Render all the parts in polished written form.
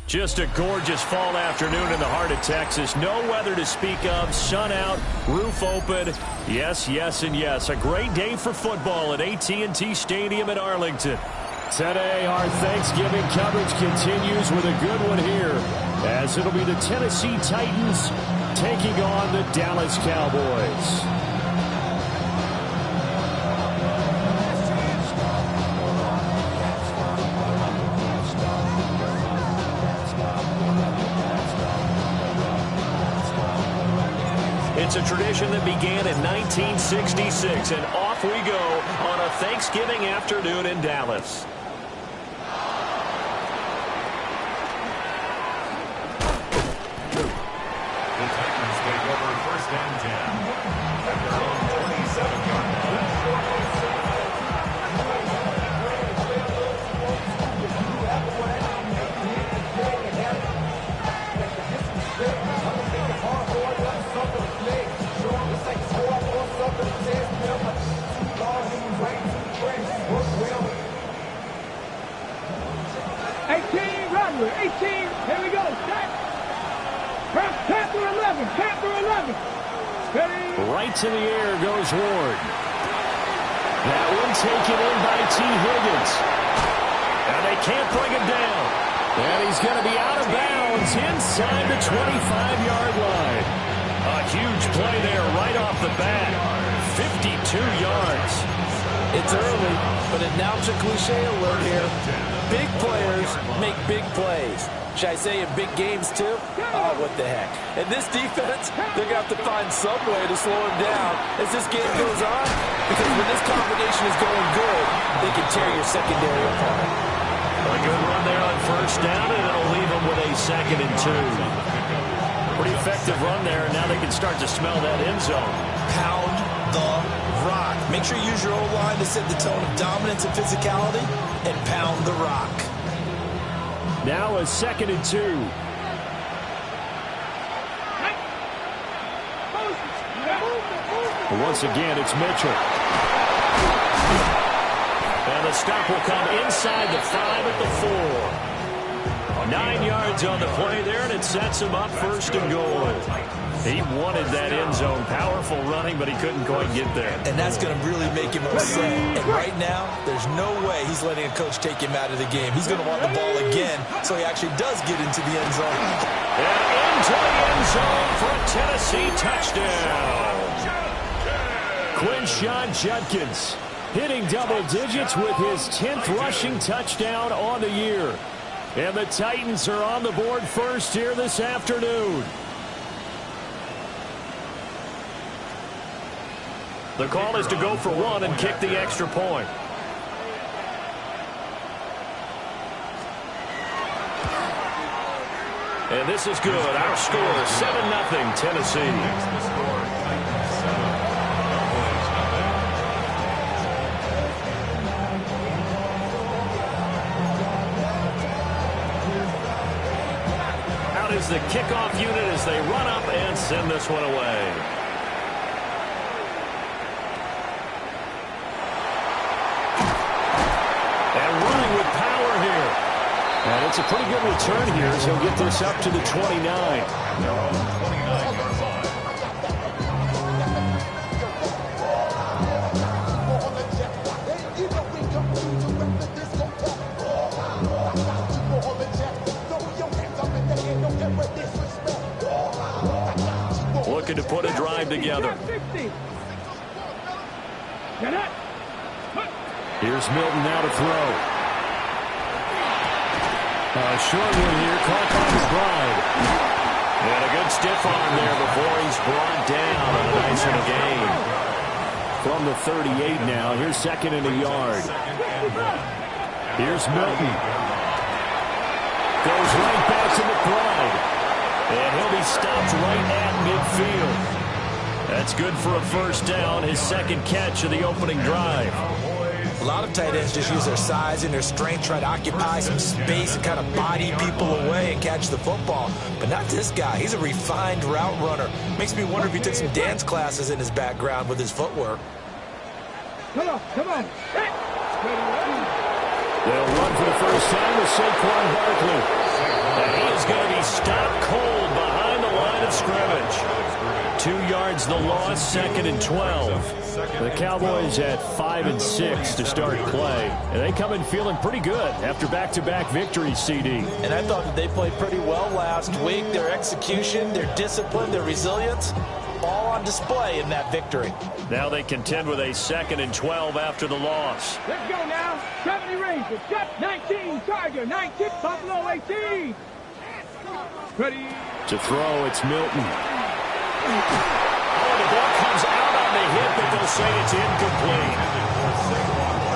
Just a gorgeous fall afternoon in the heart of Texas. No weather to speak of. Sun out, roof open. Yes, yes, and yes. A great day for football at AT&T Stadium in Arlington. Today, our Thanksgiving coverage continues with a good one here, as it'll be the Tennessee Titans taking on the Dallas Cowboys. It's a tradition that began in 1966, and off we go on a Thanksgiving afternoon in Dallas. The Titans take over first and 10 at their own 27-yard line. Here we go. Set. Count through 11. Count through 11. Steady. Right to the air goes Ward. That one taken in by T. Higgins. And they can't bring him down. And he's going to be out of bounds inside the 25-yard line. A huge play there right off the bat. 52 yards. It's early, but announce a cliche alert here. Big players make big plays. Should I say in big games, too? Oh, what the heck. And this defense, they're going to have to find some way to slow him down as this game goes on, because when this combination is going good, they can tear your secondary apart. A good run there on first down, and it'll leave them with a 2nd and 2. Pretty effective run there, and now they can start to smell that end zone. Pound the rock. Make sure you use your O-line to set the tone of dominance and physicality, and pound the rock. Now a 2nd and 2. Once again, it's Mitchell. And the stop will come inside the 5 at the 4. 9 yards on the play there, and it sets him up 1st and goal. He wanted that end zone. Powerful running, but he couldn't quite get there. And that's going to really make him upset. And right now, there's no way he's letting a coach take him out of the game. He's going to want the ball again, so he actually does get into the end zone. And into the end zone for a Tennessee touchdown. Quinshon Judkins hitting double digits with his 10th rushing touchdown on the year. And the Titans are on the board first here this afternoon. The call is to go for 1 and kick the extra point. And this is good. Our score, 7-0 Tennessee. Out is the kickoff unit as they run up and send this one away. And it's a pretty good return here as he'll get this up to the 29. Looking to put a drive together. Here's Milton now to throw. A short one here, caught by McBride. And a good stiff arm there before he's brought down on a nice little gain. From the 38 now, here's second and a yard. Here's Milton. Goes right back to McBride. And he'll be stopped right at midfield. That's good for a first down, his second catch of the opening drive. A lot of tight ends just use their size and their strength, try to occupy some space and kind of body people away and catch the football. But not this guy. He's a refined route runner. Makes me wonder if he took some dance classes in his background with his footwork. Come on, come on. They'll run for the first time with Saquon Barkley. And he is going to be stopped cold behind the line of scrimmage. 2 yards the loss, second and 12. The Cowboys at 5 and 6 to start play. And they come in feeling pretty good after back-to-back victories, CD. And I thought that they played pretty well last week. Their execution, their discipline, their resilience, all on display in that victory. Now they contend with a second and 12 after the loss. Let's go now. 70 Rangers. Jet 19. Tiger 19. Buffalo 18. Ready. To throw, it's Milton. Oh, the ball comes out on the hip, but they'll say it's incomplete.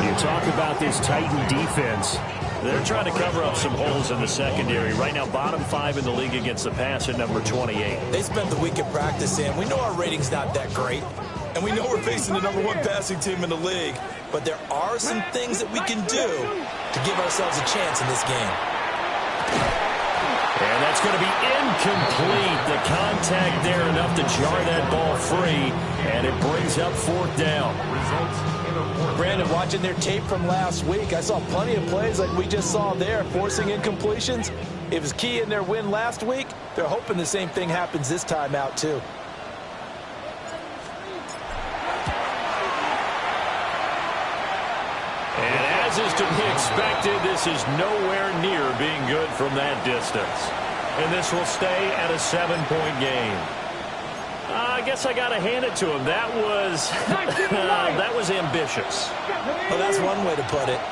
You talk about this Titan defense. They're trying to cover up some holes in the secondary. Right now, bottom 5 in the league against the pass at number 28. They spent the week at practice, and we know our rating's not that great. And we know we're facing the number 1 passing team in the league. But there are some things that we can do to give ourselves a chance in this game. And that's going to be incomplete. The contact there enough to jar that ball free. And it brings up 4th down. Brandon, watching their tape from last week, I saw plenty of plays like we just saw there, forcing incompletions. It was key in their win last week. They're hoping the same thing happens this time out, too. And as is to be expected, this is nowhere near being good from that distance. And this will stay at a 7-point game. I guess I got to hand it to him. That was that was ambitious. Well, that's one way to put it.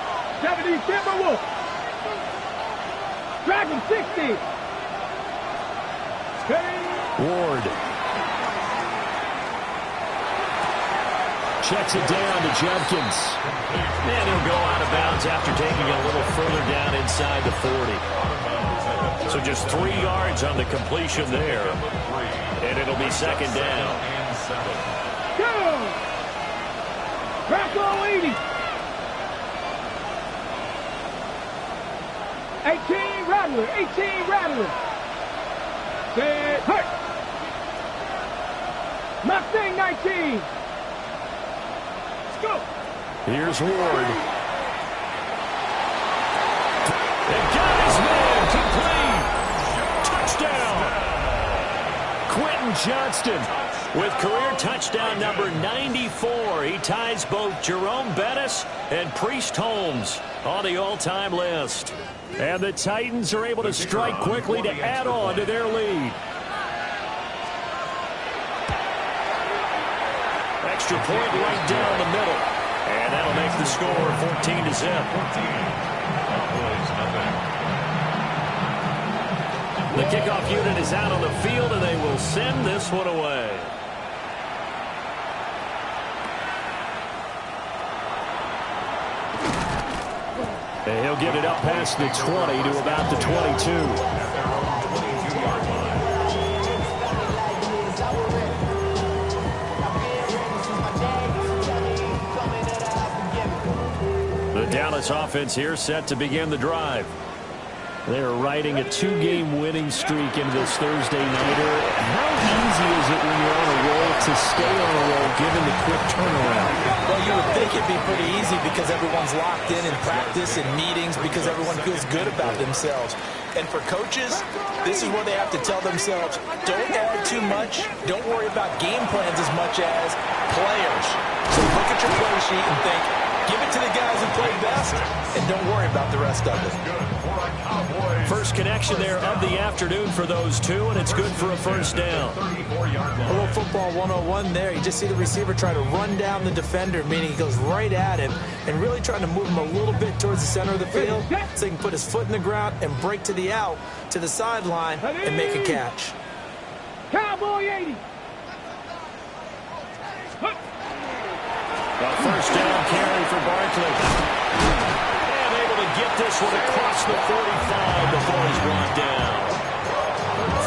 70 Timberwolves. Dragon 60. Ward. Checks it down to Judkins. And he'll go out of bounds after taking it a little further down inside the 40. So just 3 yards on the completion there. And it'll be second down. Go! Bracco 80. 18 Rattler. 18 Rattler. Say hurt. Mustang 19. Let's go. Here's Ward. They got his man complete. Touchdown. Quentin Johnston with career touchdown number 94. He ties both Jerome Bettis and Priest Holmes on the all-time list. And the Titans are able to strike quickly to add on to their lead. Extra point right down the middle. And that'll make the score 14-0. The kickoff unit is out on the field, and they will send this one away. And he'll get it up past the 20 to about the 22. The Dallas offense here set to begin the drive. They're riding a 2-game winning streak into this Thursday nighter. How easy is it when you're on a roll to stay on a roll given the quick turnaround? Well, you would think it'd be pretty easy because everyone's locked in practice and meetings because everyone feels good about themselves. And for coaches, this is where they have to tell themselves, don't add too much. Don't worry about game plans as much as players. So look at your play sheet and think, Give it to the guys who play best, and don't worry about the rest of it. First connection there of the afternoon for those two, and it's good for a first down. A little football 101 there. You just see the receiver try to run down the defender, meaning he goes right at him, and really trying to move him a little bit towards the center of the field so he can put his foot in the ground and break to the out, to the sideline, and make a catch. Cowboy 80. A first down carry for Barkley. And able to get this one across the 45 before he's brought down.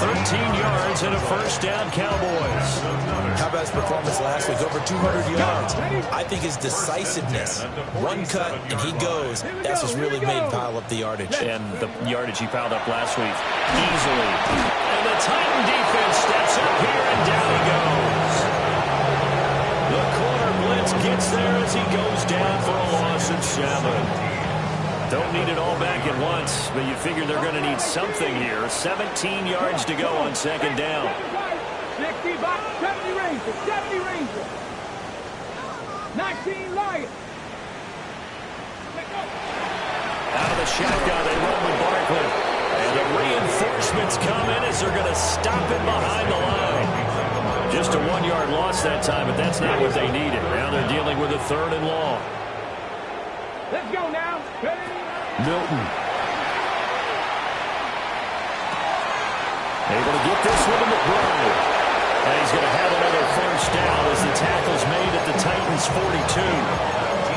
13 yards and a first down, Cowboys. How about his performance last week? Over 200 yards. I think his decisiveness, one cut and he goes, that's what's really made him pile up the yardage. And the yardage he piled up last week easily. And the Titan defense steps up here, and down he goes. The corner blitz gets there as he goes down for a loss of 7. Don't need it all back at once, but you figure they're going to need something here. 17 yards to go on second down. 60 box, 70 Rangers, 70 Rangers. 19 Lions. Out of the shotgun, they run with Barkley. And the reinforcements come in as they're going to stop him behind the line. Just a 1-yard loss that time, but that's not what they needed. Now they're dealing with a third and long. Let's go now. Milton. Able to get this one to McBride. And he's going to have another first down as the tackle's made at the Titans' 42.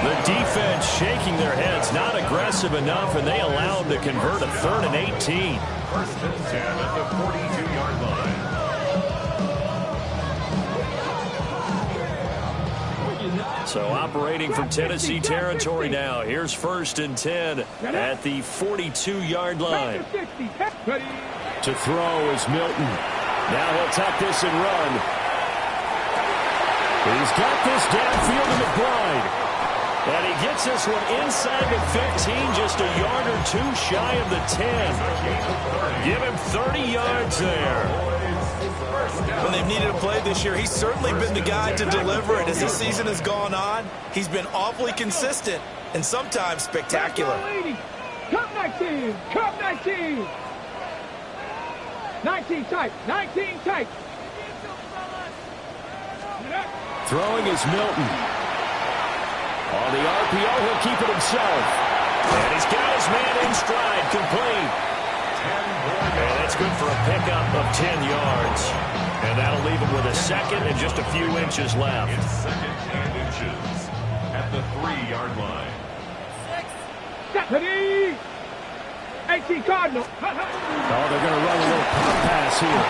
The defense shaking their heads, not aggressive enough, and they allow him to convert a 3rd and 18. First and 10 at the 42-yard line. So operating from Tennessee territory now. Here's 1st and 10 at the 42-yard line. To throw is Milton. Now he'll tuck this and run. He's got this downfield to McBride. And he gets this one inside the 15, just a yard or two shy of the 10. Give him 30 yards there. When they've needed a play this year, he's certainly been the guy to deliver it. As the season has gone on, he's been awfully consistent and sometimes spectacular. Cup 19, Cup 19. 19 tight, 19 tight. Throwing is Milton. On the RPO, he'll keep it himself. And he's got his man in stride, complete. And that's good for a pickup of 10 yards. And that'll leave him with a second and just a few inches left. Second and inches at the 3-yard line. Stephanie! 18 Cardinal. Oh, they're going to run a little pop pass here.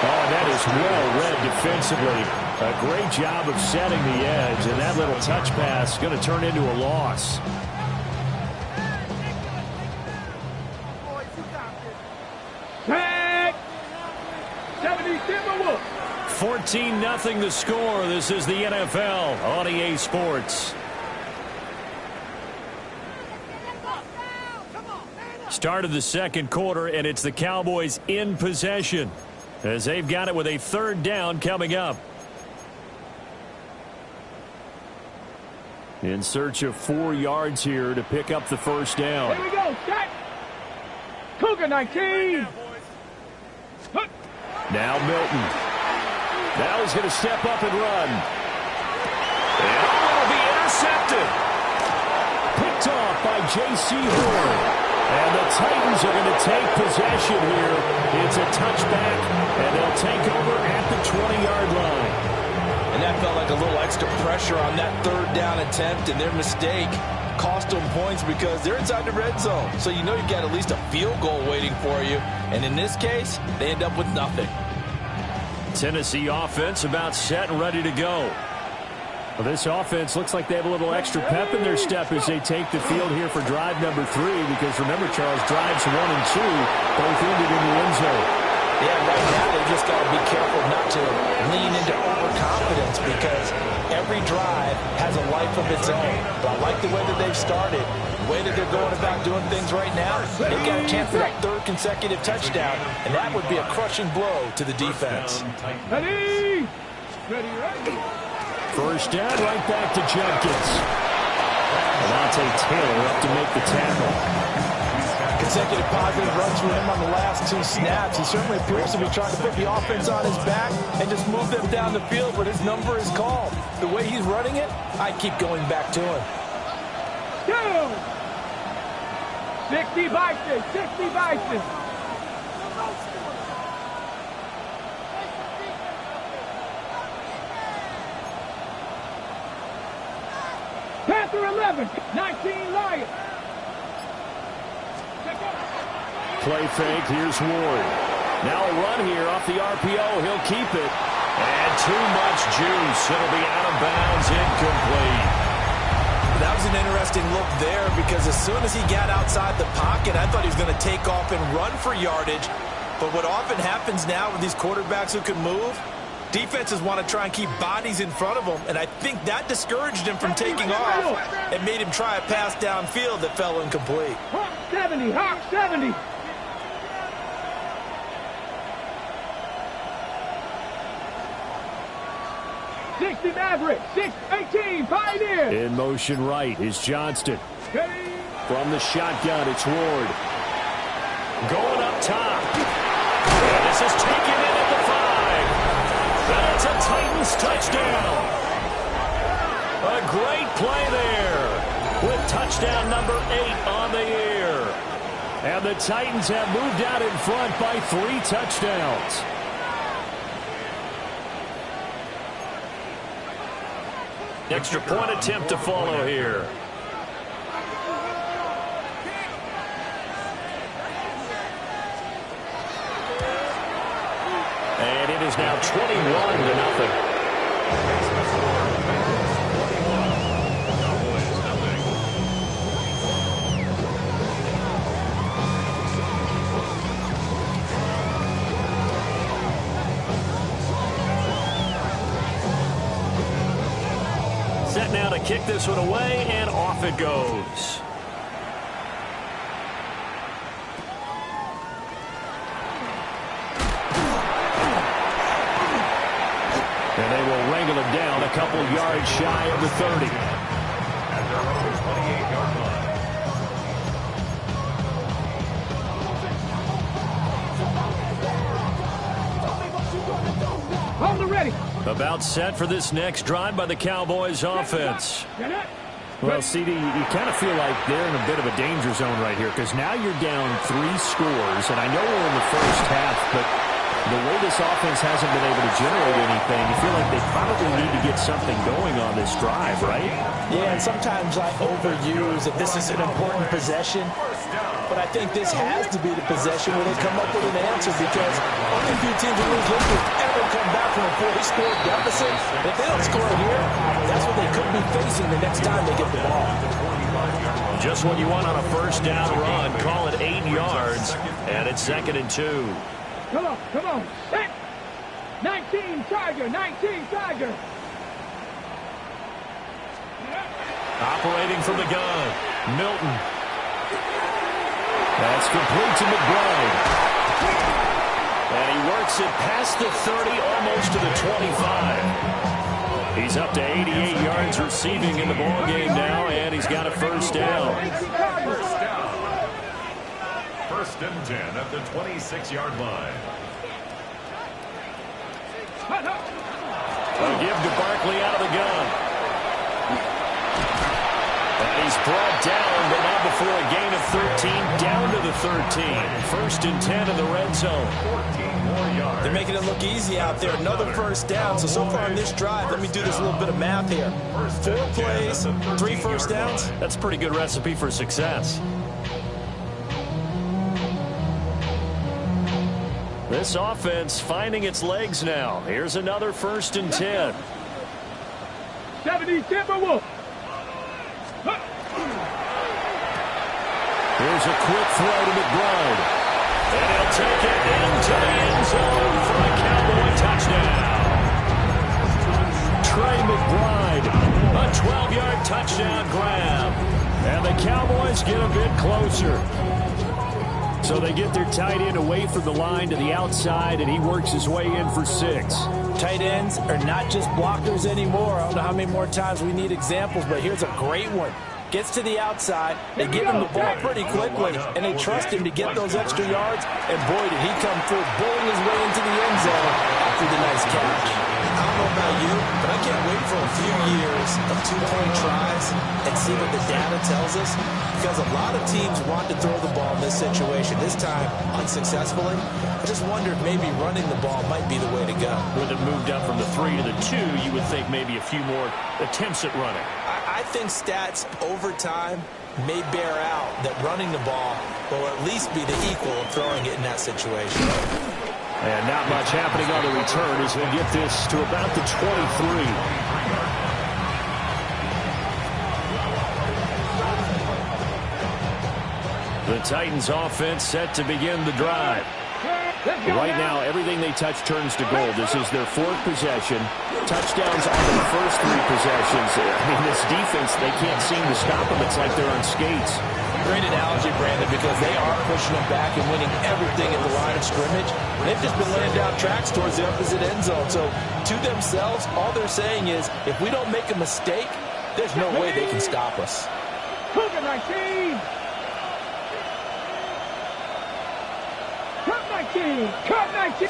Oh, that is well read defensively. A great job of setting the edge, and that little touch pass is going to turn into a loss. Tag! 70 Timberwolves. 14-0 the score. This is the NFL on EA Sports. Start of the second quarter, and it's the Cowboys in possession as they've got it with a 3rd down coming up. In search of 4 yards here to pick up the first down. Here we go, set. Cougar 19. Now Milton. Now he's going to step up and run. And it'll be intercepted. Picked off by J.C. Horn. And the Titans are going to take possession here. It's a touchback, and they'll take over at the 20-yard line. And that felt like a little extra pressure on that 3rd down attempt, and their mistake cost them points because they're inside the red zone. So you know you've got at least a field goal waiting for you. And in this case, they end up with nothing. Tennessee offense about set and ready to go. Well, this offense looks like they have a little extra pep in their step as they take the field here for drive number 3, because remember, Charles, drives 1 and 2 both ended in the end zone. Yeah, right now they just got to be careful not to lean into overconfidence, because every drive has a life of its own. But I like the way that they've started, the way that they're going about doing things right now. They've got a chance for that 3rd consecutive touchdown, and that would be a crushing blow to the defense. Ready? Ready, ready. First down, right back to Jenkins. Alontae Taylor up to make the tackle. Consecutive positive runs for him on the last 2 snaps. He certainly appears to be trying to put the offense on his back and just move them down the field, but his number is called. The way he's running it, I keep going back to him. 60 Vikings, 60 Vikings. Panther 11, 19 Lions. Play fake, here's Ward. Now a run here off the RPO, he'll keep it. And too much juice, it'll be out of bounds, incomplete. That was an interesting look there because as soon as he got outside the pocket, I thought he was going to take off and run for yardage. But what often happens now with these quarterbacks who can move, defenses want to try and keep bodies in front of them, and I think that discouraged him from taking off and made him try a pass downfield that fell incomplete. Hawk 70, Hawk 70. Maverick, 6-18, Pioneer. In motion right is Johnston. From the shotgun, it's Ward. Going up top. And this is taken in at the 5. And it's a Titans touchdown. A great play there with touchdown number 8 on the year. And the Titans have moved out in front by 3 touchdowns. Extra point attempt to follow here. And it is now 21-0. Set now to kick this one away, and off it goes. And they will wrangle him down a couple yards shy of the 30. At their own 28-yard line. On the ready. About set for this next drive by the Cowboys offense. Well, CD, you kind of feel like they're in a bit of a danger zone right here because now you're down 3 scores, and I know we're in the first half, but the way this offense hasn't been able to generate anything, you feel like they probably need to get something going on this drive, right? Yeah, and sometimes I overuse that this is an important possession, but I think this has to be the possession where they come up with an answer because only a few teams in this league will ever come back from a 40-score deficit. If they don't score here, that's what they could be facing the next time they get the ball. Just what you want on a first down run. Call it 8 yards, and it's 2nd and 2. Come on, come on. Set. 19 Tiger, 19 Tiger. Operating from the gun, Milton. That's complete to McBride. And he works it past the 30, almost to the 25. He's up to 88 yards receiving in the ballgame now, and he's got a first down. First and 10 at the 26-yard line. A give to Barkley out of the gun. And he's brought down, but not before a gain of 13, down to the 13. First and 10 in the red zone. 14 more yards. They're making it look easy out there. Another first down. So far on this drive, let me do this little bit of math here. 4 plays, 3 first downs. That's a pretty good recipe for success. This offense finding its legs now. Here's another first and 10. 70 Timberwolves. Here's a quick throw to McBride. And he'll take it into the end zone for a Cowboy touchdown. Trey McBride, a 12-yard touchdown grab. And the Cowboys get a bit closer. So they get their tight end away from the line to the outside, and he works his way in for 6. Tight ends are not just blockers anymore. I don't know how many more times we need examples, but here's a great one. Gets to the outside. They give him the ball pretty quickly, and they trust him to get those extra yards. And boy, did he come through, bowling his way into the end zone after the nice catch. I don't know about you, but I can't wait for a few years of two-point tries and see what the data tells us. Because a lot of teams want to throw the ball in this situation. This time, unsuccessfully. I just wonder if maybe running the ball might be the way to go. With it moved up from the 3 to the 2, you would think maybe a few more attempts at running. I think stats over time may bear out that running the ball will at least be the equal of throwing it in that situation. And not much happening on the return as we'll get this to about the 23. The Titans offense set to begin the drive. Right now, everything they touch turns to gold. This is their 4th possession. Touchdowns on their first 3 possessions. I mean, this defense, they can't seem to stop them. It's like they're on skates. Great analogy, Brandon, because they are pushing them back and winning everything at the line of scrimmage. They've just been laying down tracks towards the opposite end zone. So, to themselves, all they're saying is, if we don't make a mistake, there's no way they can stop us. Cougar 19. Cut 19. Cut 19.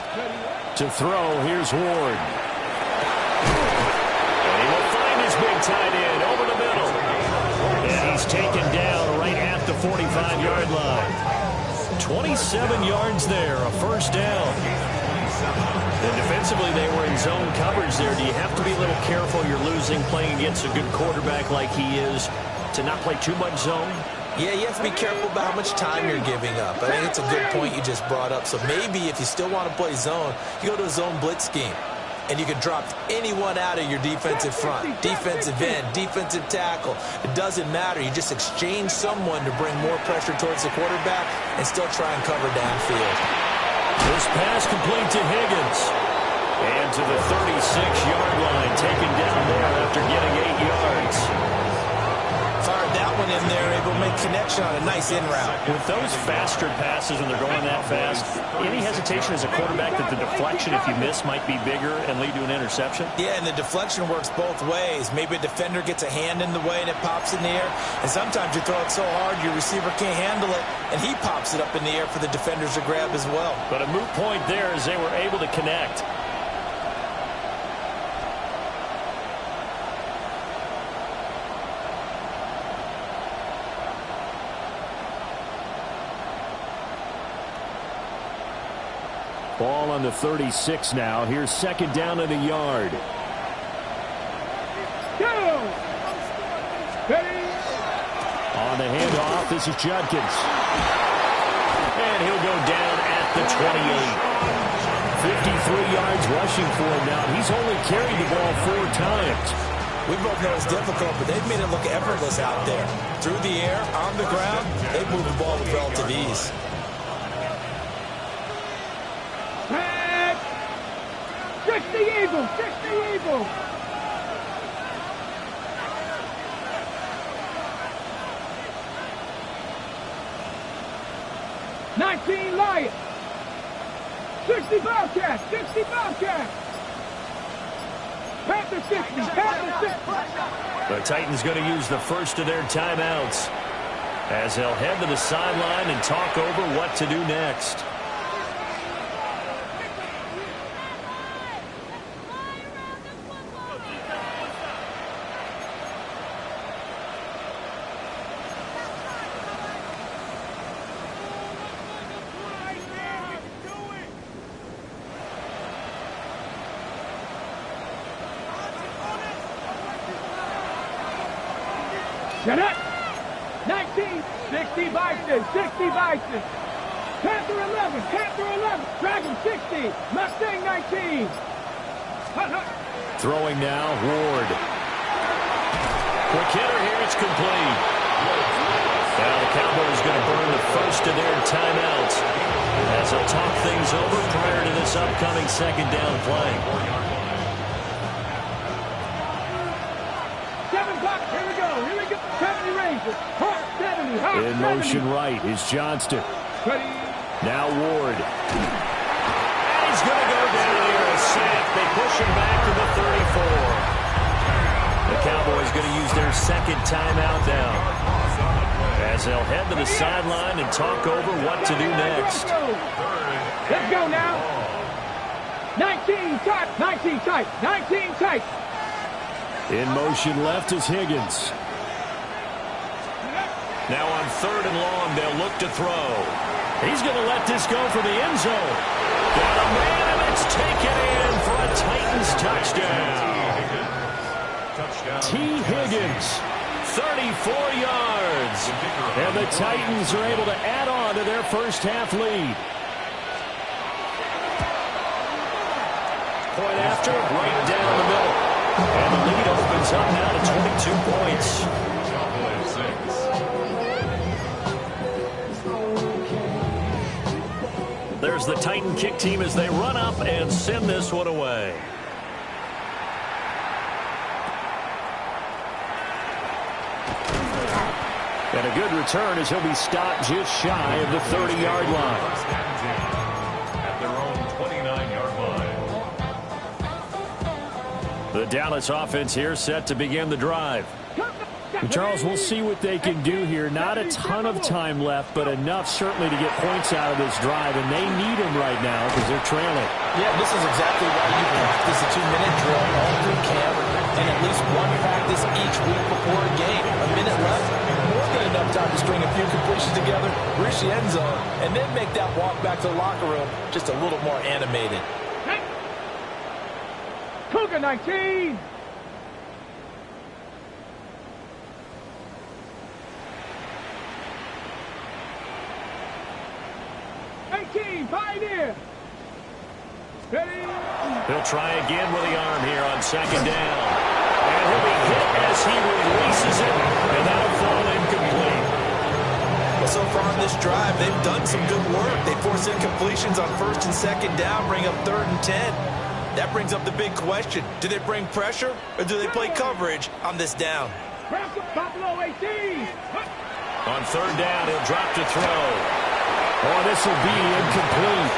To throw, here's Ward. And he will find his big tight end over the middle. And he's taken down right at the 45-yard line. 27 yards there, a first down. And defensively, they were in zone coverage there. Do you have to be a little careful? You're losing playing against a good quarterback like he is to not play too much zone? Yeah, you have to be careful about how much time you're giving up. I think it's a good point you just brought up. So maybe if you still want to play zone, you go to a zone blitz scheme. And you can drop anyone out of your defensive front. Defensive end, defensive tackle. It doesn't matter. You just exchange someone to bring more pressure towards the quarterback and still try and cover downfield. This pass complete to Higgins. And to the 36-yard line, taken down there after getting 8 yards. Fired that one in there, able to make connection on a nice in route. With those faster passes when they're going that fast, any hesitation as a quarterback that the deflection, if you miss, might be bigger and lead to an interception? Yeah, and the deflection works both ways. Maybe a defender gets a hand in the way and it pops in the air. And sometimes you throw it so hard your receiver can't handle it, and he pops it up in the air for the defenders to grab as well. But a moot point there as they were able to connect. Ball on the 36 now. Here's second down and a yard. Go! Ready? On the handoff, this is Judkins. And he'll go down at the 28. 53 yards rushing for him now. He's only carried the ball 4 times. We both know it's difficult, but they've made it look effortless out there. Through the air, on the ground, they've moved the ball with relative ease. Fix the eagle! Fix the eagle! $19 Lions! 60 Bobcats! 60 Bobcats! Panther 60! Panther 60! The Titans going to use the first of their timeouts as they'll head to the sideline and talk over what to do next. Shut up! 19, 60 Bison, 60 Bison. Panther 11, Panther 11. Dragon 60, Mustang 19. Hut, hut. Throwing now, Ward. Quick hitter here, it's complete. Now the Cowboys going to burn the first of their timeouts as they'll talk things over prior to this upcoming second down play. 7 o'clock, here we go, 70 Rangers, hot 70, hot 70. In motion right is Johnston. Ready? Now Ward. And he's going to go down here, a sack. They push him back to the 34. Cowboys going to use their second timeout now, as they'll head to the sideline and talk over what to do next. Let's go now. 19 tight, 19 tight, 19 tight. In motion left is Higgins. Now on 3rd and long, they'll look to throw. He's going to let this go for the end zone. Got a man, and it's taken in for a Titans touchdown. T. Higgins, 34 yards. And the Titans are able to add on to their first half lead. Point after, right down the middle. And the lead opens up now to 22 points. There's the Titan kick team as they run up and send this one away. And a good return as he'll be stopped just shy of the 30-yard line. At their own 29-yard line. The Dallas offense here set to begin the drive. Charles, we'll see what they can do here. Not a ton of time left, but enough certainly to get points out of this drive, and they need them right now because they're trailing. Yeah, this is exactly why you practice a 2-minute drill all through camp and at least one practice each week before a game. A minute left, more than enough time to string a few completions together, reach the end zone, and then make that walk back to the locker room just a little more animated. Cougar 19. Pioneer. Ready. He'll try again with the arm here on 2nd down. And he'll be hit as he releases it, and that'll fall incomplete. Well, so far on this drive, they've done some good work. They force incompletions on 1st and 2nd down, bring up 3rd and 10. That brings up the big question. Do they bring pressure, or do they play coverage on this down? Buffalo 18. On 3rd down, he'll drop to throw. Oh, this will be incomplete.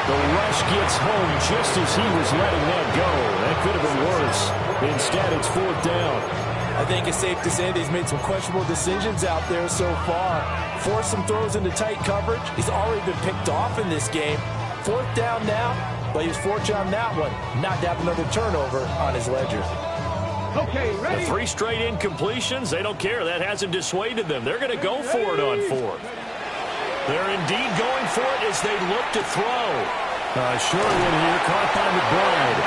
The rush gets home just as he was letting that go. That could have been worse. Instead, it's 4th down. I think it's safe to say that he's made some questionable decisions out there so far. Forced some throws into tight coverage. He's already been picked off in this game. 4th down now, but he was fortunate on that one not to have another turnover on his ledger. Okay, ready. The 3 straight incompletions, they don't care. That hasn't dissuaded them. They're going to go for it on 4th. They're indeed going for it as they look to throw. Short one here, caught by McBride.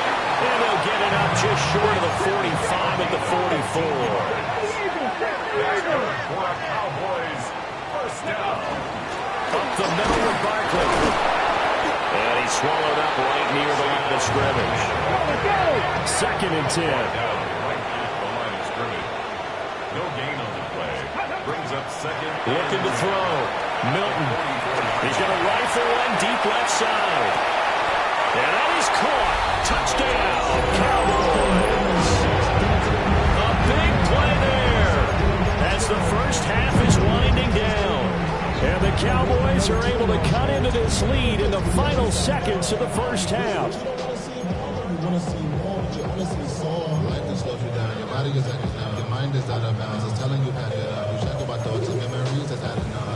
And they'll get it up just short of the 45 at the 44. Cowboys, 1st down. Up the middle with Barkley. And he's swallowed up right near the line of scrimmage. 2nd and 10. Right near the line of scrimmage. No gain on the play. Brings up 2nd. Looking to throw. Milton. He's going to rifle one deep left side. And that is caught. Touchdown, Cowboys. A big play there as the first half is winding down. And the Cowboys are able to cut into this lead in the final seconds of the first half. You want to see more, but you honestly saw life that slows you down. Your body is acting down. Your mind is out of bounds. It's telling you that you check about thoughts and memories that's adding on.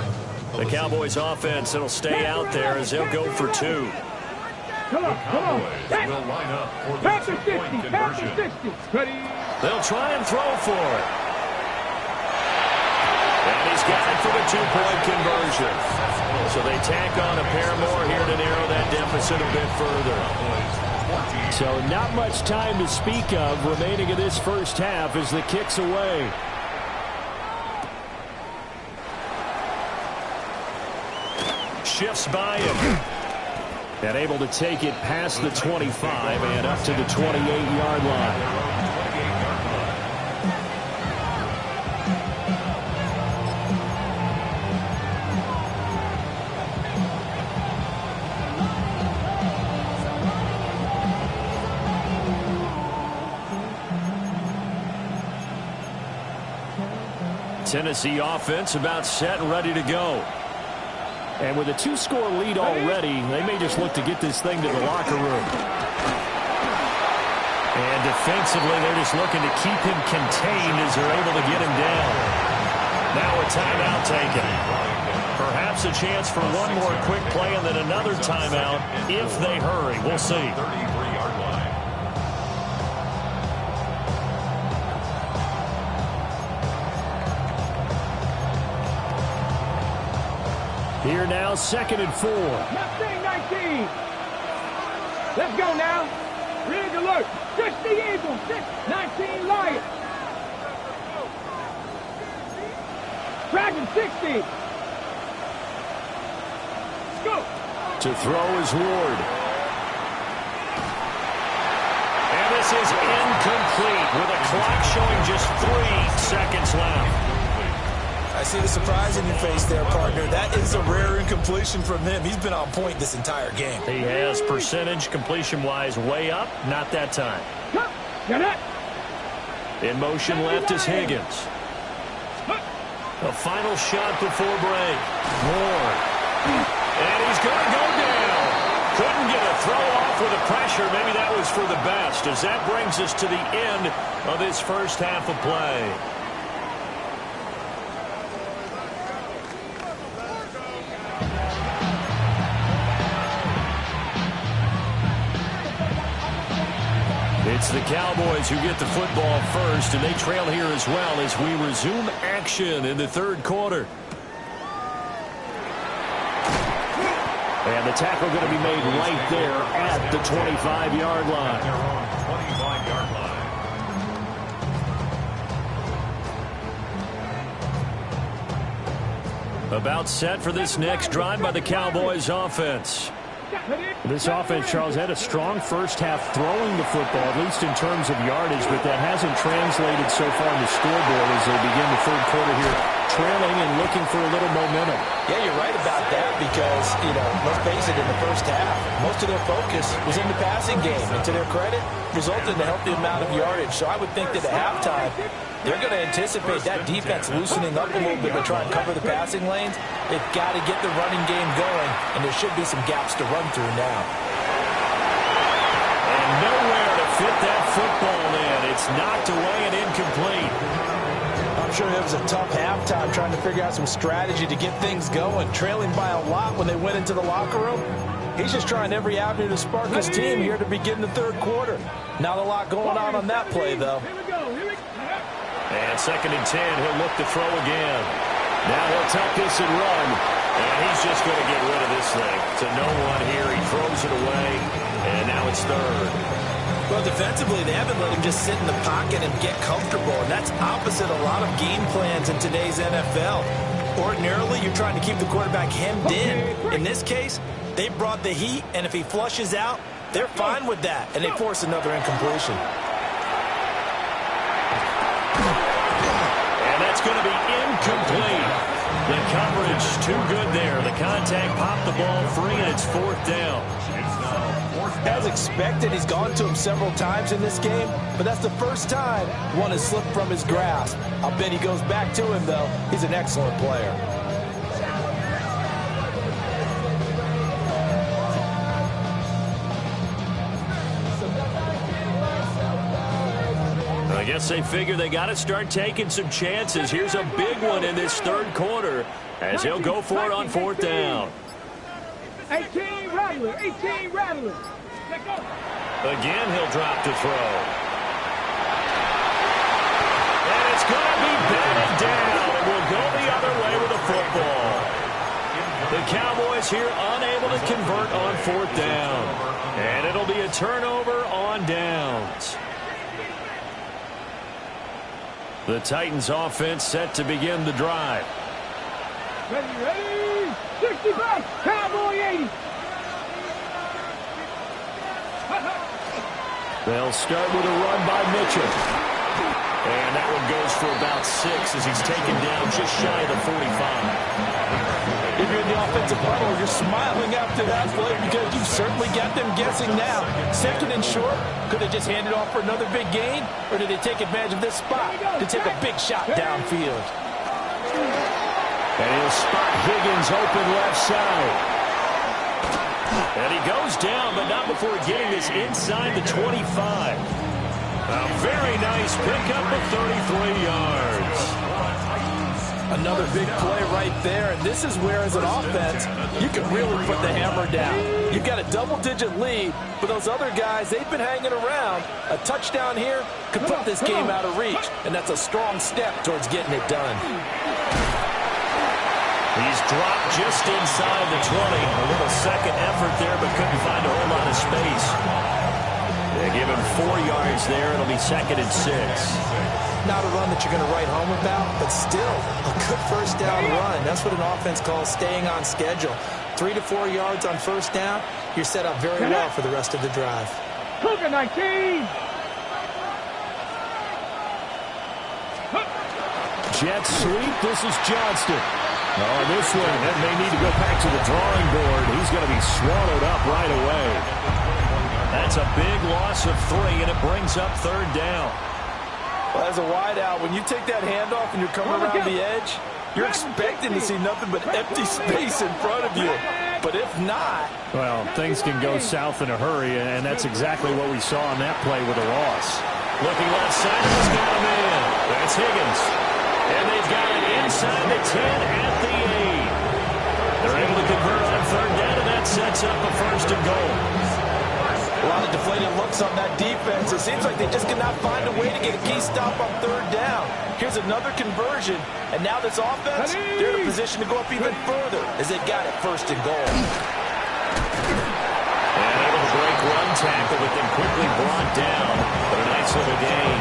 The Cowboys offense, it'll stay out there as they'll go for 2. Come on, come on. Cowboys will line up for the Panther 60, two-point Panther conversion. 60. Ready. They'll try and throw for it. And he's got it for the 2-point conversion. So they tack on a pair more here to narrow that deficit a bit further. So not much time to speak of remaining in this first half as the kick's away. Shifts by him. And able to take it past the 25 and up to the 28-yard line. Tennessee offense about set and ready to go. And with a 2-score lead already, they may just look to get this thing to the locker room. And defensively, they're just looking to keep him contained as they're able to get him down. Now a timeout taken. Perhaps a chance for one more quick play and then another timeout if they hurry. We'll see. 33-yard line. Here now, 2nd and 4. Mustang 19. Let's go now. Rig alert. 60 Eagles. 19 Lions. Dragon 60. Go. To throw is Ward. And this is incomplete with a clock showing just 3 seconds left. I see the surprise in your face there, partner. That is a rare incompletion from him. He's been on point this entire game. He has percentage completion-wise way up. Not that time. Come. Get it. In motion left is Higgins. A final shot before break. Ward. And he's going to go down. Couldn't get a throw off with the pressure. Maybe that was for the best, as that brings us to the end of this first half of play. It's the Cowboys who get the football first, and they trail here as well as we resume action in the third quarter. And the tackle going to be made right there at the 25-yard line. Their own 25-yard line. About set for this next drive by the Cowboys offense. This offense, Charles, had a strong first half throwing the football, at least in terms of yardage, but that hasn't translated so far in the scoreboard as they begin the third quarter here, trailing and looking for a little momentum. Yeah, you're right about that because, let's face it, in the first half, most of their focus was in the passing game. And to their credit, resulted in a healthy amount of yardage. So I would think that at halftime, they're going to anticipate that defense loosening up a little bit to try and cover the passing lanes. They've got to get the running game going, and there should be some gaps to run through now. And nowhere to fit that football in. It's knocked away and incomplete. I'm sure it was a tough halftime trying to figure out some strategy to get things going. Trailing by a lot when they went into the locker room. He's just trying every avenue to spark his team here to begin the third quarter. Not a lot going on that play, though. Here we go. And 2nd and 10, he'll look to throw again. Now he'll tuck this and run. And he's just going to get rid of this thing. To no one here. He throws it away. And now it's 3rd. Well, defensively, they haven't let him just sit in the pocket and get comfortable. And that's opposite a lot of game plans in today's NFL. Ordinarily, you're trying to keep the quarterback hemmed in. In this case, they brought the heat. And if he flushes out, they're fine with that. And they force another incompletion. That's going to be incomplete. The coverage too good there. The contact popped the ball free, and it's 4th down. As expected, he's gone to him several times in this game, but that's the first time one has slipped from his grasp. I'll bet he goes back to him, though. He's an excellent player. I guess they figure they got to start taking some chances. Here's a big one in this third quarter as he'll go for it on 4th down. 18 Rattler. 18 Rattler. Again, he'll drop to throw. And it's going to be batted down. It will go the other way with the football. The Cowboys here unable to convert on 4th down. And it'll be a turnover on downs. The Titans offense set to begin the drive. Ready. 65. Cowboy 80. They'll start with a run by Mitchell. And that one goes for about 6 as he's taken down just shy of the 45. If you're in the offensive huddle, you're smiling after that play because you've certainly got them guessing now. 2nd and short, could they just hand it off for another big gain? Or did they take advantage of this spot to take a big shot downfield? And he'll spot Higgins open left side. And he goes down, but not before getting this inside the 25. A very nice pickup of 33 yards. Another big play right there, and this is where, as an offense, you can really put the hammer down. You've got a double-digit lead, but those other guys, they've been hanging around. A touchdown here could put this game out of reach, and that's a strong step towards getting it done. He's dropped just inside the 20. A little second effort there, but couldn't find a whole lot of space. They give him 4 yards there. It'll be 2nd and 6. Not a run that you're going to write home about, but still a good first down run. That's what an offense calls staying on schedule. 3 to 4 yards on first down, you're set up very well for the rest of the drive. Cougar 19. Jet sweep. This is Johnston. Oh, this one, that may need to go back to the drawing board. He's going to be swallowed up right away. That's a big loss of 3, and it brings up 3rd down. Well, as a wideout, when you take that handoff and you're coming around the edge, you're expecting to see nothing but empty space in front of you. But if not... Well, things can go south in a hurry, and that's exactly what we saw on that play with a loss. Looking left side, he's got him in. That's Higgins. And they've got it inside the 10 at the 8. They're able to convert on 3rd down, and that sets up a 1st and goal. A lot of deflated looks on that defense. It seems like they just cannot find a way to get a key stop on 3rd down. Here's another conversion, and now this offense, they're in a position to go up even further as they've got it 1st and goal. And able to break run tackle, but then quickly brought down. But a nice little gain.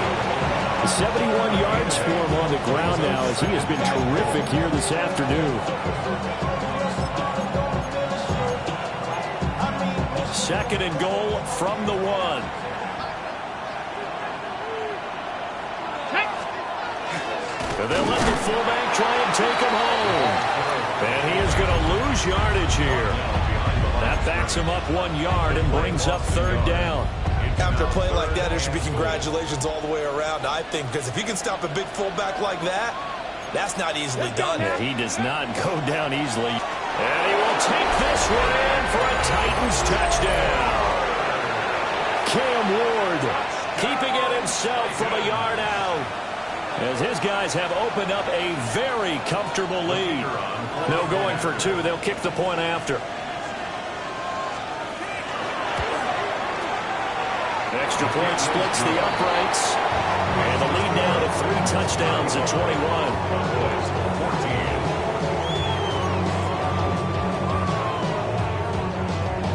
71 yards for him on the ground now as he has been terrific here this afternoon. 2nd and goal from the 1. And they'll let the fullback try and take him home. And he is going to lose yardage here. That backs him up 1 yard and brings up 3rd down. After a play like that, there should be congratulations all the way around, I think, because if you can stop a big fullback like that, that's not easily done. Yeah, he does not go down easily. And he will take this one in for a Titans touchdown. Cam Ward keeping it himself from a yard out. As his guys have opened up a very comfortable lead. No going for 2. They'll kick the point after. Extra point splits the uprights. And the lead now to 3 touchdowns at 21.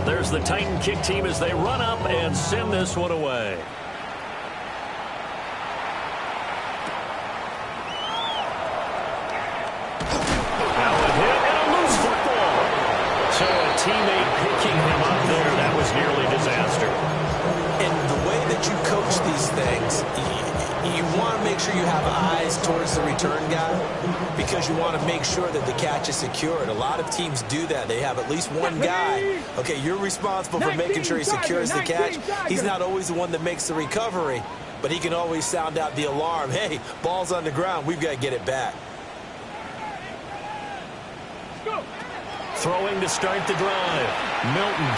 There's the Titan kick team as they run up and send this one away. Now a hit and a loose football. So a teammate picking him up there. That was nearly disaster. And the way that you coach these things, you want to make sure you have eyes towards the return guy because you want to make sure that the catch is secured. A lot of teams do that. They have at least one guy. Okay, you're responsible for making sure he secures the catch. He's not always the one that makes the recovery, but he can always sound out the alarm. Hey, ball's on the ground. We've got to get it back. Throwing to start the drive. Milton.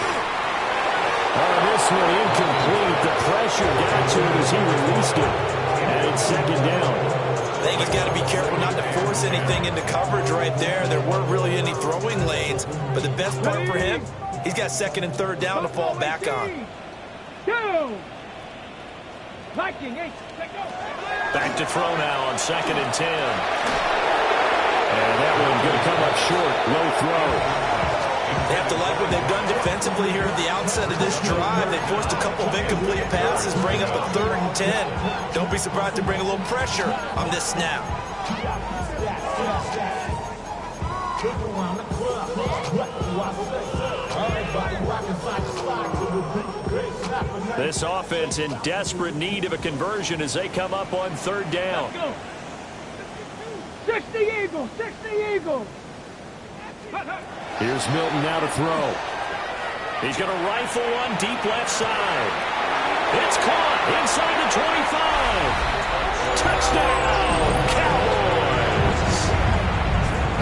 Oh, this one incomplete. The pressure got to it as he released it. And it's 2nd down. I think he's got to be careful not to force anything into coverage right there. There weren't really any throwing lanes. But the best part for him, he's got 2nd and 3rd down to fall back on. Back to throw now on 2nd and 10. And that one going to come up short. Low throw. They have to like what they've done defensively here at the outset of this drive. They forced a couple of incomplete passes, bring up a 3rd and 10. Don't be surprised to bring a little pressure on this snap. This offense in desperate need of a conversion as they come up on 3rd down. 60 Eagles, 60 Eagles. Here's Milton now to throw. He's going to rifle one deep left side. It's caught inside the 25. Touchdown, Cowboys!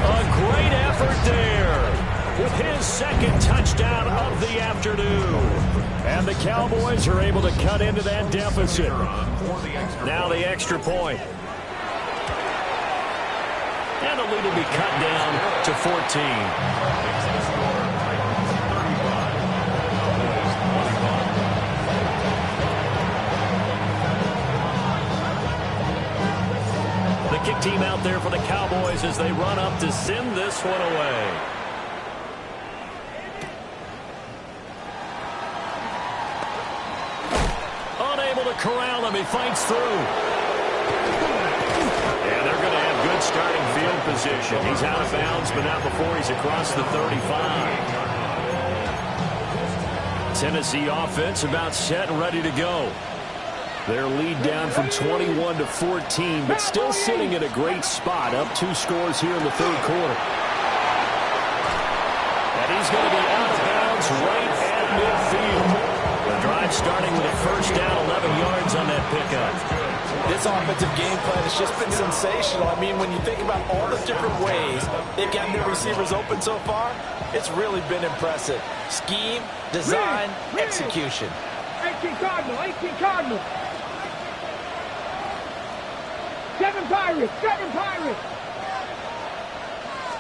A great effort there with his 2nd touchdown of the afternoon. And the Cowboys are able to cut into that deficit. Now the extra point. And the lead will be cut down to 14. Kick team out there for the Cowboys as they run up to send this one away. Unable to corral him. He fights through. And they're going to have good starting field position. He's out of bounds, but not before he's across the 35. Tennessee offense about set and ready to go. Their lead down from 21 to 14, but still sitting in a great spot, up 2 scores here in the third quarter. And he's going to be out of bounds right at midfield. The drive starting with a first down, 11 yards on that pickup. This offensive game plan has just been sensational. I mean, when you think about all the different ways they've gotten their receivers open so far, it's really been impressive. Scheme, design, execution. 18 Cardinal, 18 Cardinal. 7 Pirates, 7 Pirates.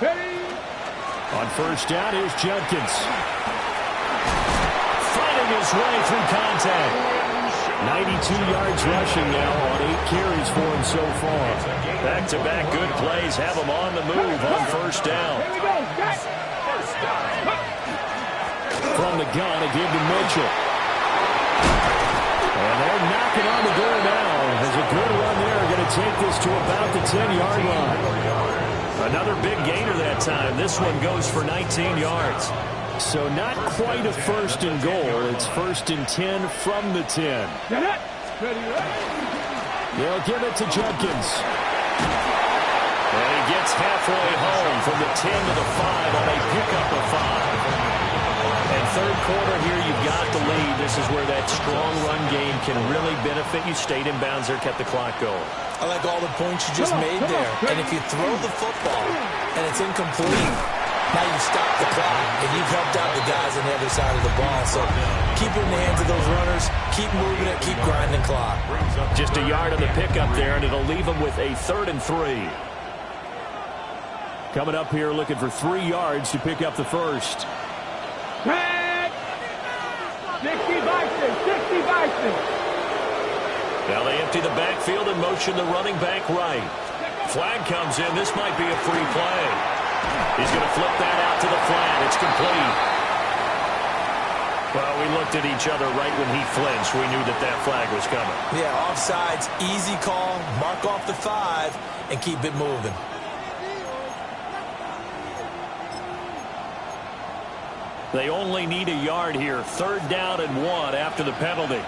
Hey. On first down, here's Judkins. Fighting his way through contact. 92 yards rushing now on 8 carries for him so far. Back-to-back good plays have him on the move on first down. Here we go. From the gun, a give to Mitchell. And they're knocking on the door now. There's a good run there. Going to take this to about the 10-yard line. Another big gainer that time. This one goes for 19 yards. So not quite a first and goal. It's first and 10 from the 10. They'll give it to Judkins. And he gets halfway home from the 10 to the 5 on a pickup of 5. And third quarter here, you've got the lead. This is where that strong run game can really benefit you. Stayed in bounds there, kept the clock going. I like all the points you just made there. And if you throw the football and it's incomplete, now you stop the clock, and you've helped out the guys on the other side of the ball. So keep it in the hands of those runners, keep moving it, keep grinding clock. Just a yard on the pickup there, and it'll leave them with a 3rd and 3. Coming up here looking for 3 yards to pick up the first. 60 Bison, 60 Bison. Now they empty the backfield and motion the running back right. Flag comes in. This might be a free play. He's going to flip that out to the flat. It's complete. Well, we looked at each other right when he flinched. We knew that that flag was coming. Yeah, offsides, easy call, mark off the 5, and keep it moving. They only need a yard here. 3rd down and 1 after the penalty.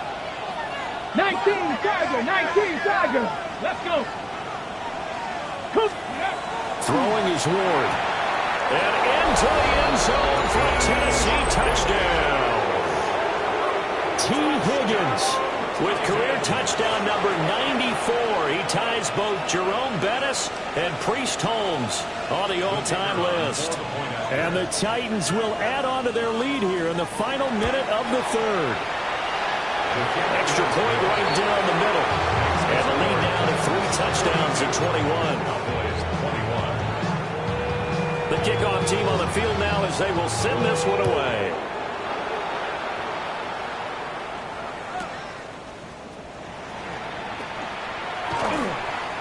19 Tiger, 19 Tiger. Let's go. Throwing is Ward. And into the end zone for a Tennessee touchdown. T. Higgins with career touchdown number 94. He ties both Jerome Bettis and Priest Holmes on the all-time list. And the Titans will add on to their lead here in the final minute of the 3rd. Extra point right down the middle. And the lead down to 3 touchdowns at 21. The kickoff team on the field now as they will send this one away.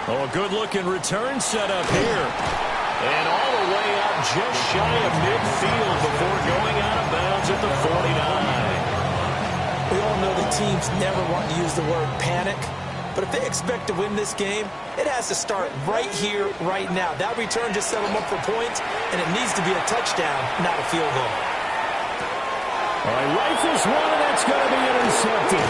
Oh, a good-looking return set up here. And all the way up just shy of midfield before going out of bounds at the 49. We all know the teams never want to use the word panic, but if they expect to win this game, it has to start right here, right now. That return just set them up for points, and it needs to be a touchdown, not a field goal. All right, rifles one, and that's going to be intercepted.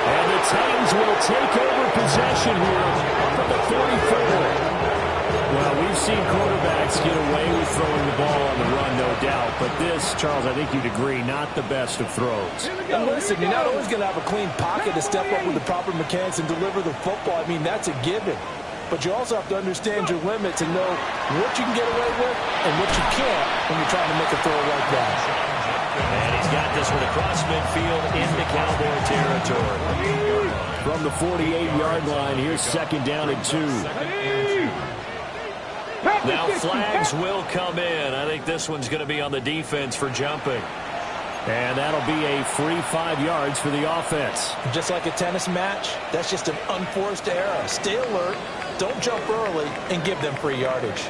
And the Titans will take over possession here from the 44. Well, we've seen quarterbacks get away with throwing the ball on the run, no doubt. But this, Charles, I think you'd agree, not the best of throws. And listen, you're not always going to have a clean pocket to step up with the proper mechanics and deliver the football. I mean, that's a given. But you also have to understand your limits and know what you can get away with and what you can't when you're trying to make a throw like that. And he's got this one across midfield into Cowboy territory. From the 48-yard line, here's second down and 2. Now flags will come in. I think this one's going to be on the defense for jumping. And that'll be a free 5 yards for the offense. Just like a tennis match, that's just an unforced error. Stay alert, don't jump early, and give them free yardage.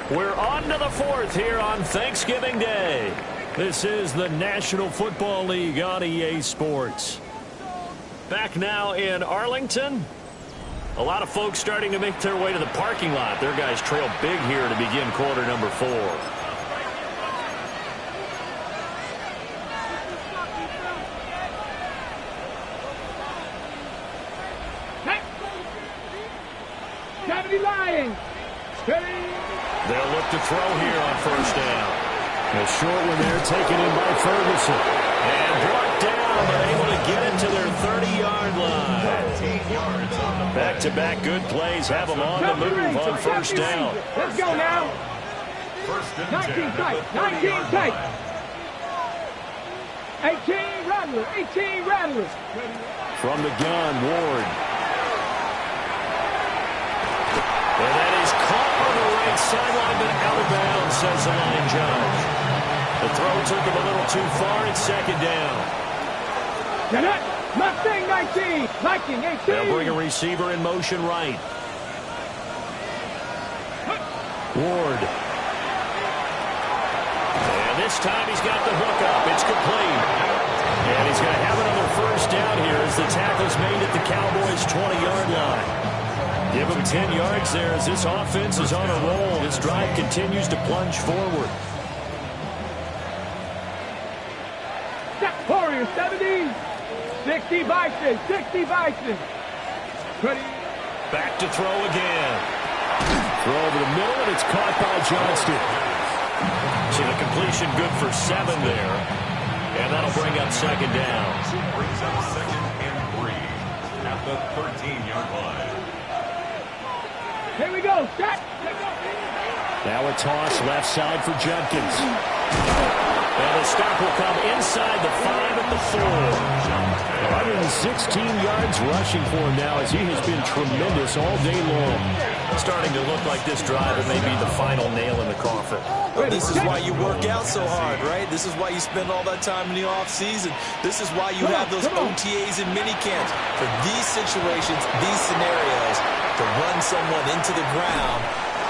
We're on to the 4th here on Thanksgiving Day. This is the National Football League on EA Sports. Back now in Arlington. A lot of folks starting to make their way to the parking lot. Their guys trail big here to begin quarter number 4. Lions. They'll look to throw here on first down. A short one there taken in by Ferguson. And brought down, but able to get it to their 30-yard line. Back-to-back good plays have them on the move on first down. Let's go now. 19 tight. 19 tight. 18 Rattler. 18 Rattler. From the gun, Ward. And that is caught on the right sideline, but out of bounds, says the line judge. The throw took him a little too far. It's second down. Mustang 19. Viking 18. They'll bring a receiver in motion right. Ward. And this time he's got the hook up. It's complete. And he's going to have another first down here as the tackle's made at the Cowboys' 20-yard line. Give him 10 yards there as this offense is on a roll. This drive continues to plunge forward. Warriors 70. 60 Bison. 60 Bison. Back to throw again. Throw over the middle, and it's caught by Johnston. So the completion good for 7 there. And that'll bring up second down. Brings up second and 3 at the 13-yard line. Here we go. Set. Now a toss left side for Judkins. And the stop will come inside the 5 at the 4. 116 yards rushing for him now as he has been tremendous all day long. Starting to look like this drive may be the final nail in the coffin. Well, this is why you work out so hard, right? This is why you spend all that time in the offseason. This is why you have those OTAs and minicamps. For these situations, these scenarios, to run someone into the ground.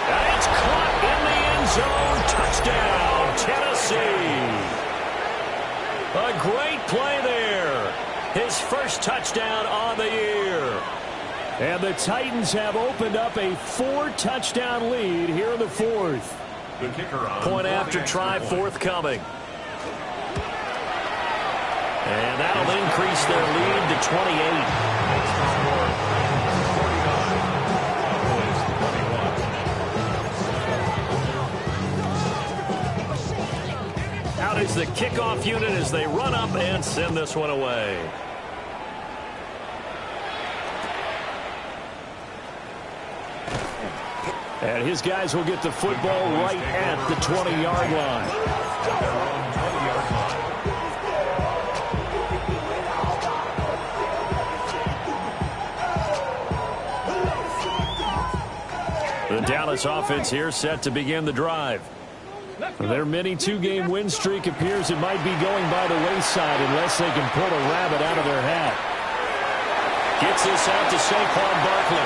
And it's caught in the end zone. Touchdown, Tennessee. A great play there. His first touchdown on the year. And the Titans have opened up a 4-touchdown lead here in the 4th. The kicker on Point after try forthcoming. And that'll increase their lead to 28. Out is the kickoff unit as they run up and send this one away. And his guys will get the football right at the 20-yard line. The Dallas offense here set to begin the drive. Their mini 2-game win streak appears it might be going by the wayside unless they can pull a rabbit out of their hat. Gets this out to Saquon Barkley.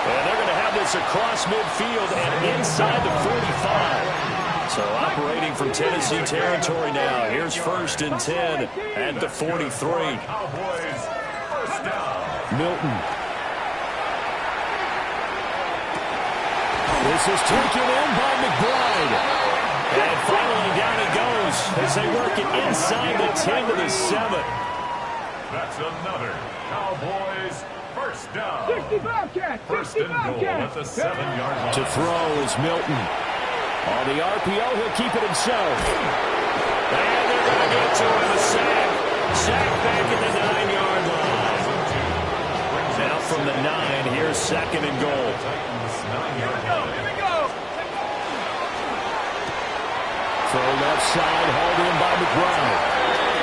And they're going to have this across midfield and inside the 45. So operating from Tennessee territory now. Here's 1st and 10 at the 43. Milton. This is taken in by McBride. And finally down it goes as they work it inside the 10 to the 7. That's another Cowboys first down. 65 catch. First and goal at the 7-yard line. To throw is Milton. On the RPO, he'll keep it himself. And they're going to get to him. A sack. Sack back at the 9-yard line. Now from the 9, here's 2nd and goal. throw left side, hauled in by McBride.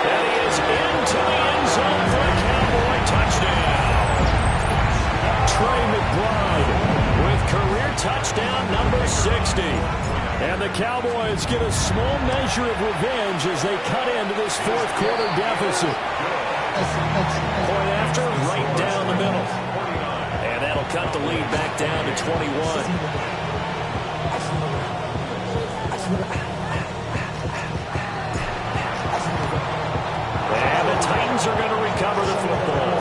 And he is into the end zone for a Cowboy touchdown. Trey McBride with career touchdown number 60. And the Cowboys get a small measure of revenge as they cut into this fourth quarter deficit. Point after, right down the middle. And that'll cut the lead back down to 21. And the Titans are going to recover the football.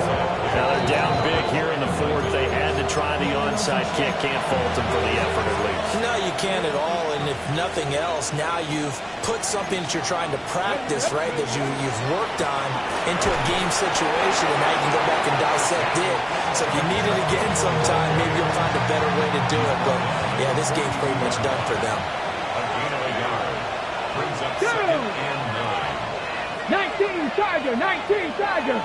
Now they're down big here in the fourth. They had to try the onside kick. Can't fault them for the effort at least. No, you can't at all. And if nothing else, now you've put something that you're trying to practice, right, that you've worked on into a game situation, and now you can go back and dissect it. So if you need it again sometime, maybe you'll find a better way to do it. But, yeah, this game's pretty much done for them. A gain of a yard. Brings up 2nd and 9. 19 Tiger, 19 Tiger.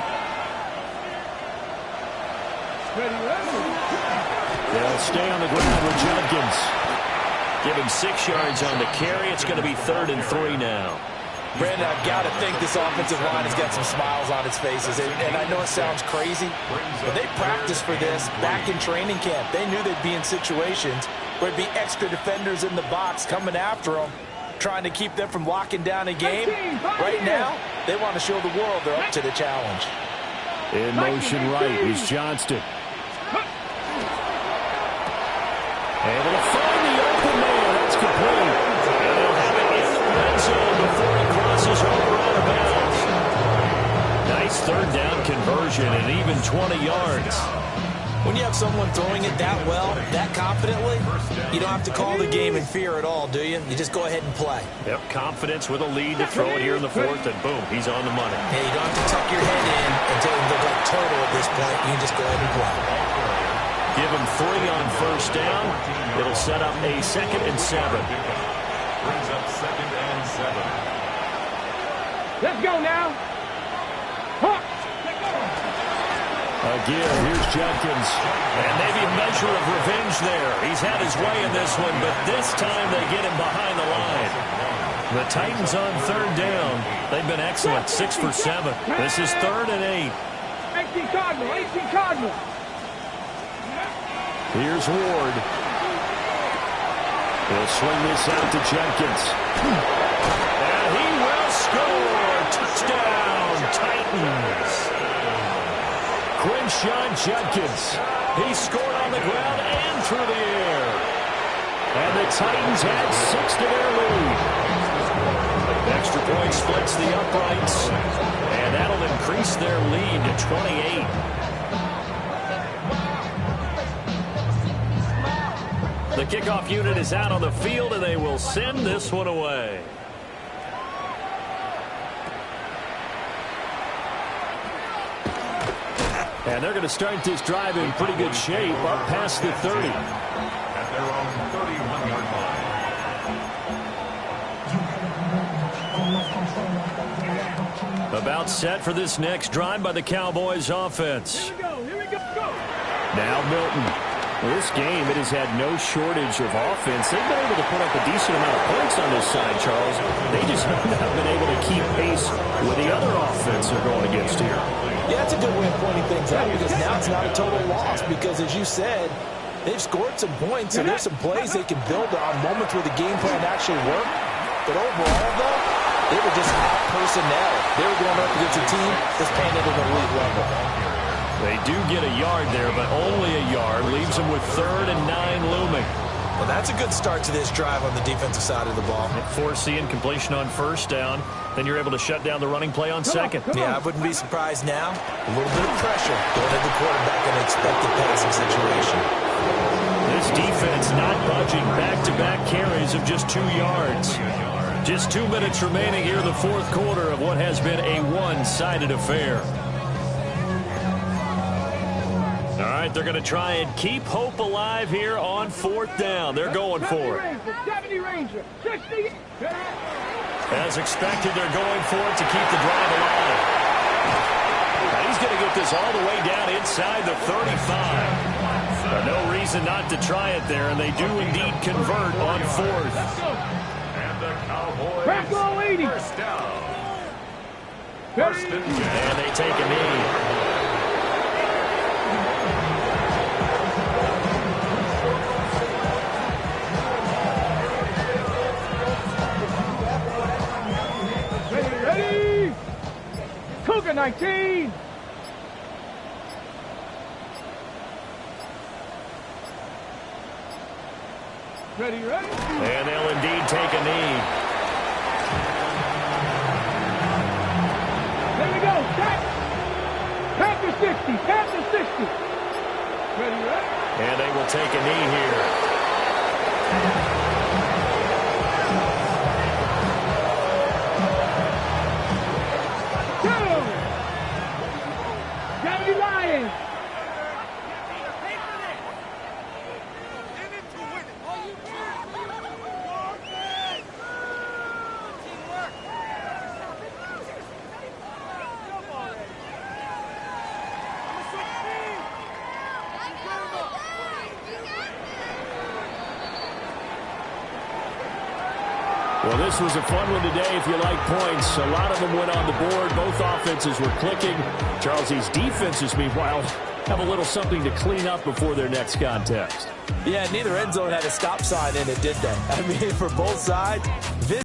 They'll stay on the ground with Judkins. Give him 6 yards on the carry. It's going to be 3rd and 3 now. Brandon, I've got to think this offensive line has got some smiles on its faces. And I know it sounds crazy, but they practiced for this back in training camp. They knew they'd be in situations where there'd be extra defenders in the box coming after them, trying to keep them from locking down a game. Right now, they want to show the world they're up to the challenge. In motion right is Johnston. Able to find the open man. That's complete. And they'll have it in the red zone before he crosses over out of bounds. Nice 3rd down conversion and even 20 yards. When you have someone throwing it that well, that confidently, you don't have to call the game in fear at all, do you? You just go ahead and play. Yep, confidence with a lead to throw it here in the fourth, and boom, he's on the money. Yeah, you don't have to tuck your head in until you look like total at this point. You can just go ahead and play. Give him 3 on 1st down. It'll set up a 2nd and 7. Brings up 2nd and 7. Let's go now. Again, here's Judkins. And maybe a measure of revenge there. He's had his way in this one, but this time they get him behind the line. The Titans on 3rd down. They've been excellent, 6 for 7. This is 3rd and 8. 18 Cardinal, 18 Cardinal. Here's Ward. He'll swing this out to Judkins. And he will score. Touchdown, Titans. Quinshon Judkins. He scored on the ground and through the air. And the Titans had 6 to their lead. Extra point splits the uprights. And that'll increase their lead to 28. The kickoff unit is out on the field, and they will send this one away. And they're going to start this drive in pretty good shape, up past the 30. At their own 31-yard line. About set for this next drive by the Cowboys offense. Here we go, here we go, go. Now Milton. This game, it has had no shortage of offense. They've been able to put up a decent amount of points on this side, Charles. They just have not been able to keep pace with the other offense they're going against here. Yeah, that's a good way of pointing things out, because now it's not a total loss, because as you said, they've scored some points, so there's some plays they can build on, moments where the game plan actually worked. But overall, though, they were just out personnel. They were going up against a team that's playing at an elite level. They do get a yard there, but only a yard. Leaves them with 3rd and 9 looming. Well, that's a good start to this drive on the defensive side of the ball. Force the incompletion on 1st down. Then you're able to shut down the running play on 2nd. Yeah, I wouldn't be surprised now. A little bit of pressure going at the quarterback in an expected passing situation. This defense not budging. Back-to-back carries of just 2 yards. Just 2 minutes remaining here in the fourth quarter of what has been a one-sided affair. All right, they're going to try and keep hope alive here on 4th down. They're going for it. 70 Ranger, 60. As expected, they're going for it to keep the drive alive. Now he's going to get this all the way down inside the 35. No reason not to try it there, and they do indeed convert on 4th. And the Cowboys 80. First down. Ready? First and 10. And they take a knee. Ready? Cougar 19. Ready? And they'll indeed take a knee. There we go. Back. Panther 60. Panther 60. Ready? And they will take a knee here. Gravity Lions. Well, this was a fun one today if you like points. A lot of them went on the board. Both offenses were clicking. Charles, these defenses, meanwhile, have a little something to clean up before their next contest. Yeah, neither end zone had a stop sign in it, did they? I mean, for both sides, this